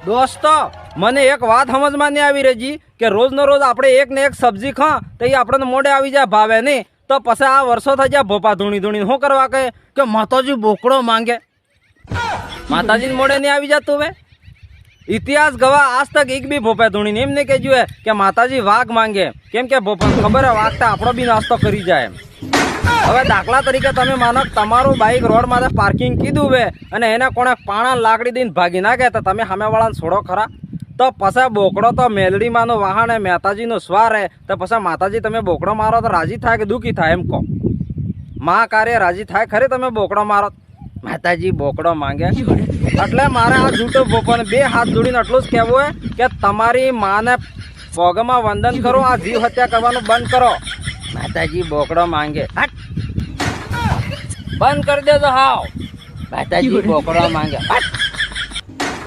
દોસ્તો મને એક વાત સમજમાં નહીં આવી રહી કે રોજનો રોજ આપણે એક ને એક સબ્જી ખા તો એ આપણને મોઢે આવી જાય ભાવે નહીં તો પછી આ વર્ષો થઈ જાય ભોપા ધૂણી ધૂણી શું કરવા કહે કે માતાજી બોકડો માંગે માતાજીને મોઢે નહીં આવી જતું હવે ઇતિહાસ ગવા આજ તક એક બી ભોપા ધૂણીને એમ નહીં કહેજો કે માતાજી વાઘ માંગે કેમ કે ભોપા ખબર હે વાઘતા આપણો બી નાસ્તો કરી જાય હવે દાખલા તરીકે તમે માનો તમારું બાઇક રોડ માટે પાર્કિંગ કીધું હવે અને એને કોણે પાણા લાકડી દઈને ભાગી નાખે તો તમે સામેવાળાને છોડો ખરા તો પછી બોકડો તો મેલડીમાંનું વાહન હે મહેતાજીનું સ્વાર હે તો પછી માતાજી તમે બોકડો મારો તો રાજી થાય કે દુઃખી થાય એમ કહો મા કાર્ય રાજી થાય ખરી તમે બોકડો મારો માતાજી બોકડો માંગે એટલે મારે આ જૂઠો ભોપાને બે હાથ જોડીને એટલું જ કહેવું હે કે તમારી માને પગમાં વંદન કરો આ જીવ હત્યા કરવાનું બંધ કરો માતાજી બોકડો માંગે બંધ કરી દેજો હાવ માતાજી બોકડો માંગે